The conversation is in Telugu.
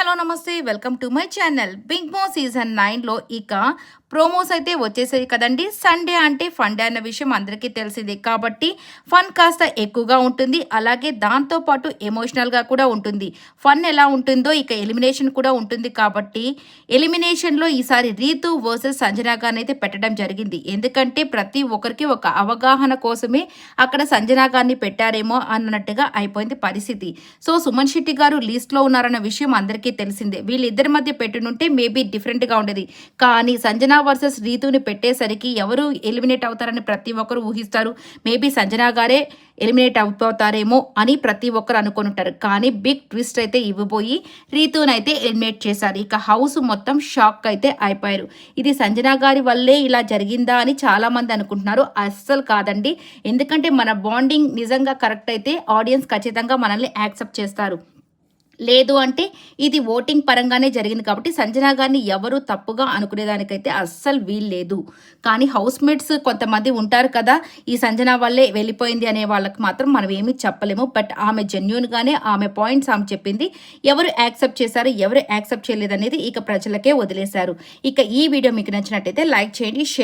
హలో నమస్తే welcome to my channel. Big boss season 9లో ఇక ప్రోమోస్ అయితే వచ్చేసాయి కదండి. సండే అంటే ఫన్ డే అన్న విషయం అందరికీ తెలిసిందే కాబట్టి ఫన్ కాస్త ఎక్కువగా ఉంటుంది. అలాగే దాంతోపాటు ఎమోషనల్గా కూడా ఉంటుంది. ఫన్ ఎలా ఉంటుందో ఇక ఎలిమినేషన్ కూడా ఉంటుంది కాబట్టి ఎలిమినేషన్లో ఈసారి రీతు వర్సెస్ సంజనా గారిని అయితే పెట్టడం జరిగింది. ఎందుకంటే ప్రతి ఒక్కరికి ఒక అవగాహన కోసమే అక్కడ సంజనా గారిని పెట్టారేమో అన్నట్టుగా అయిపోయింది పరిస్థితి. సో సుమన్ శెట్టి గారు లీస్ట్లో ఉన్నారన్న విషయం అందరికీ తెలిసిందే. వీళ్ళిద్దరి మధ్య పెట్టునుంటే మేబీ డిఫరెంట్గా ఉండేది. కానీ సంజనా వర్సెస్ రీతుని పెట్టేసరికి ఎవరు ఎలిమినేట్ అవుతారని ప్రతి ఒక్కరు ఊహిస్తారు. మేబీ సంజనా గారే ఎలిమినేట్ అయిపోతారేమో అని ప్రతి ఒక్కరు అనుకుని ఉంటారు. కానీ బిగ్ ట్విస్ట్ అయితే ఇవ్వబోయి రీతునైతే ఎలిమినేట్ చేశారు. ఇక హౌస్ మొత్తం షాక్ అయితే అయిపోయారు. ఇది సంజనా గారి వల్లే ఇలా జరిగిందా అని చాలా మంది అనుకుంటున్నారు. అస్సలు కాదండి. ఎందుకంటే మన బాండింగ్ నిజంగా కరెక్ట్ అయితే ఆడియన్స్ ఖచ్చితంగా మనల్ని యాక్సెప్ట్ చేస్తారు. లేదు అంటే ఇది ఓటింగ్ పరంగానే జరిగింది కాబట్టి సంజనా గారిని ఎవరు తప్పుగా అనుకునేదానికైతే అస్సలు వీల్లేదు. కానీ హౌస్ మేట్స్ కొంతమంది ఉంటారు కదా, ఈ సంజనా వల్లే వెళ్ళిపోయింది అనే వాళ్ళకి మాత్రం మనం ఏమీ చెప్పలేము. బట్ ఆమె జెన్యూన్గానే ఆమె పాయింట్స్ ఆమె చెప్పింది. ఎవరు యాక్సెప్ట్ చేశారు, ఎవరు యాక్సెప్ట్ చేయలేదు అనేది ఇక ప్రజలకే వదిలేశారు. ఇక ఈ వీడియో మీకు నచ్చినట్టయితే లైక్ చేయండి, షేర్